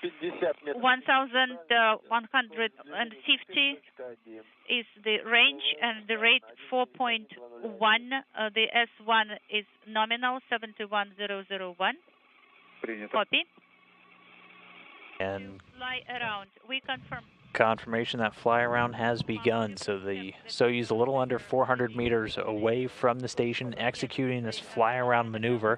1150 is the range, and the rate 4.1. The S1 is nominal, 71001. Copy. And fly around. We confirm. Confirmation that fly around has begun. So the Soyuz a little under 400 meters away from the station, executing this fly around maneuver.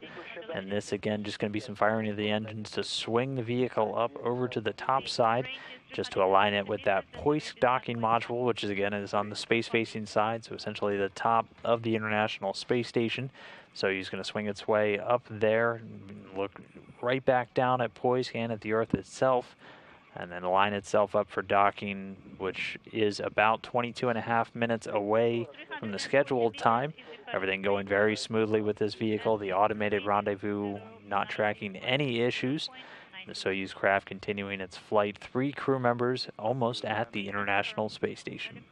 And this again just going to be some firing of the engines to swing the vehicle up over to the top side, just to align it with that Poisk docking module, which is again is on the space facing side, so essentially the top of the International Space Station. Soyuz going to swing its way up there, look right back down at Poisk and at the Earth itself, and then line itself up for docking, which is about 22.5 minutes away from the scheduled time. Everything going very smoothly with this vehicle. The automated rendezvous not tracking any issues. The Soyuz craft continuing its flight. 3 crew members almost at the International Space Station.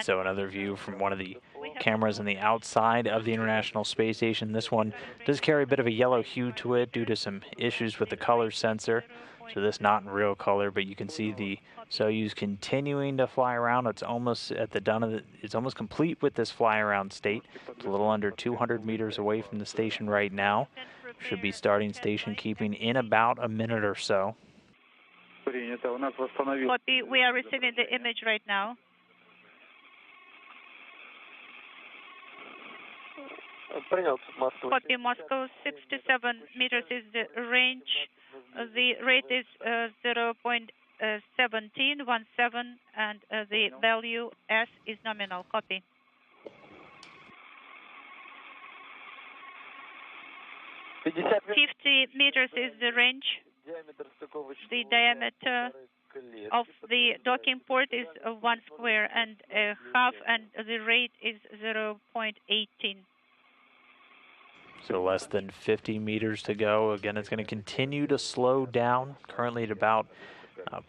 So another view from one of the cameras on the outside of the International Space Station. This one does carry a bit of a yellow hue to it due to some issues with the color sensor. So this not in real color, but you can see the Soyuz continuing to fly around. It's almost at the done of it. It's almost complete with this fly around state. It's a little under 200 meters away from the station right now. Should be starting station keeping in about a minute or so. Copy. We are receiving the image right now. Copy. Moscow, 67 meters is the range. The rate is 0.1717, and the value S is nominal. Copy. $50 meters is the range. The diameter of the docking port is 1 square and a half, and the rate is 0.18. So less than 50 meters to go. Again, it's going to continue to slow down, currently at about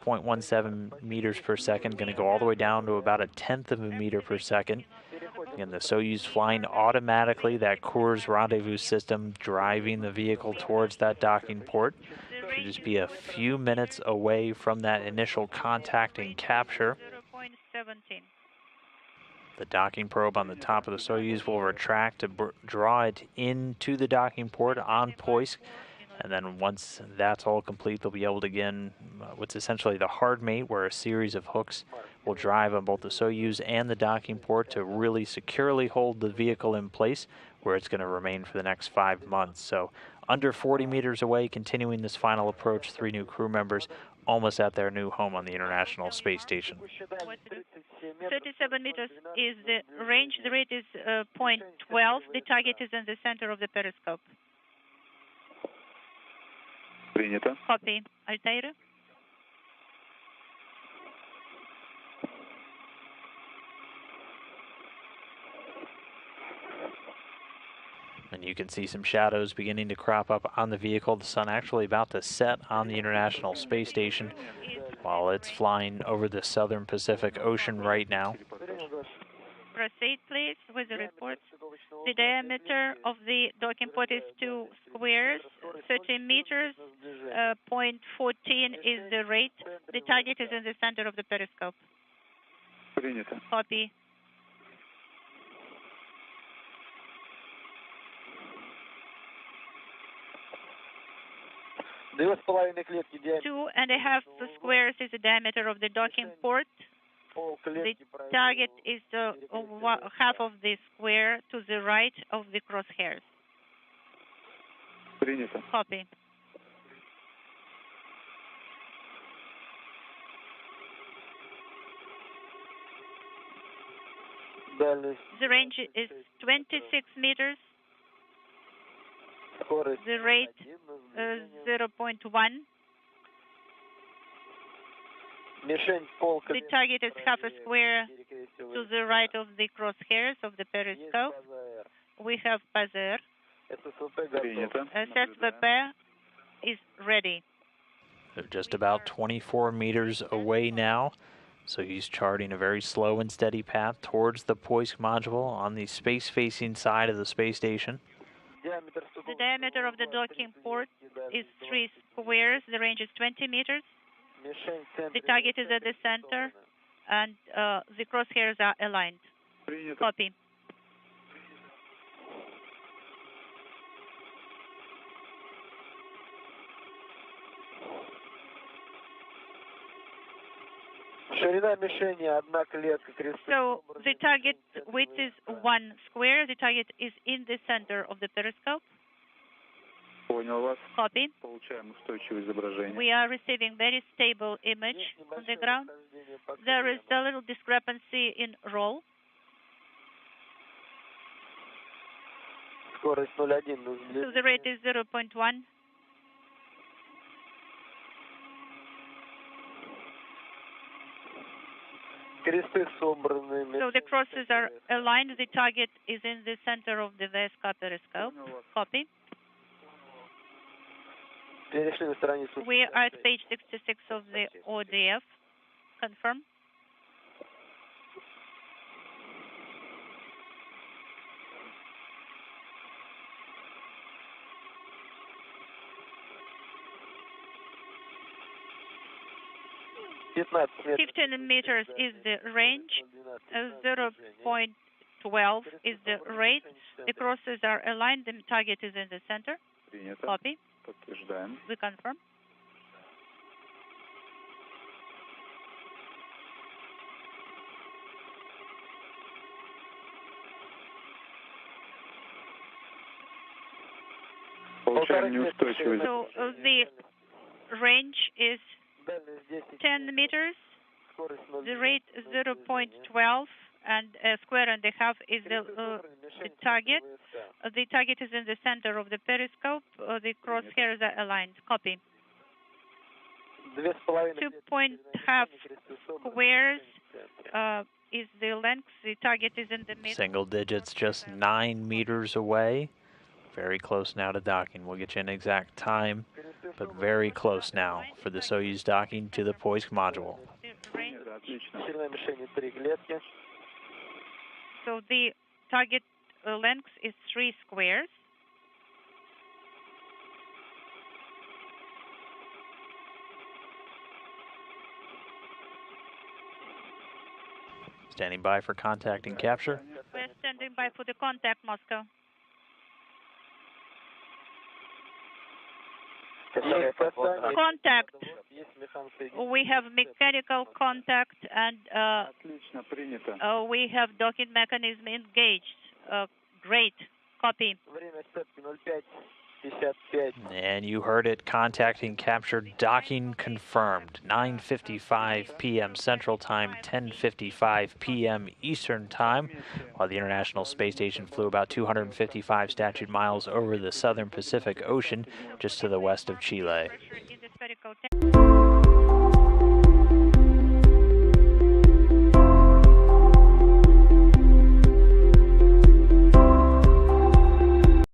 0.17 meters per second, going to go all the way down to about 1/10 of a meter per second. Again, the Soyuz flying automatically, that Coors rendezvous system driving the vehicle towards that docking port. Should just be a few minutes away from that initial contact and capture. 0.17. The docking probe on the top of the Soyuz will retract to draw it into the docking port on Poisk. And then once that's all complete, they'll be able to begin what's essentially the hard mate, where a series of hooks will drive on both the Soyuz and the docking port to really securely hold the vehicle in place, where it's going to remain for the next 5 months. So under 40 meters away, continuing this final approach, 3 new crew members almost at their new home on the International Space Station. 37 meters is the range. The rate is 0.12. The target is in the center of the periscope. Принято. Copy. Altair. And you can see some shadows beginning to crop up on the vehicle. The sun actually about to set on the International Space Station while it's flying over the southern Pacific Ocean right now. Proceed, please, with the report. The diameter of the docking port is 2 squares, 30 meters, 0.14 is the rate. The target is in the center of the periscope. Принято. Copy. Two and a half squares is the diameter of the docking port. The target is half of the square to the right of the crosshairs. Принято. Copy. The range is 26 meters. The rate 0.1. The target is half a square to the right of the crosshairs of the periscope. We have Pazer. Принято. SSVP is ready. They're just about 24 meters away now. So he's charting a very slow and steady path towards the Poisk module on the space-facing side of the space station. The diameter of the docking port is 3 squares. The range is 20 meters. The target is at the center, and the crosshairs are aligned. Copy. So the target width is 1 square. The target is in the center of the periscope. Copy. We are receiving very stable image on the ground. There is a little discrepancy in roll. So the rate is 0.1. So the crosses are aligned. The target is in the center of the VSK periscope. Copy. We are at page 66 of the ODF. Confirm. meters. 15 meters is the range. 0.12 is the rate. The crosses are aligned. The target is in the center. Copy. We confirm. So the range is 10 meters. The rate is 0.12, and a square and a half is the target. The target is in the center of the periscope. The crosshairs are aligned. Copy. 2.5 squares is the length. The target is in the middle. Single digits, just 9 meters away. Very close now to docking. We'll get you an exact time, but very close now for the Soyuz docking to the Poisk module. So the target length is 3 squares. Standing by for contact and capture. We're standing by for the contact, Moscow. Contact. We have mechanical contact, and we have docking mechanism engaged. Great. Copy. And you heard it. Contacting captured. Docking confirmed. 9:55 p.m. Central Time, 10:55 p.m. Eastern Time, while the International Space Station flew about 255 statute miles over the southern Pacific Ocean, just to the west of Chile.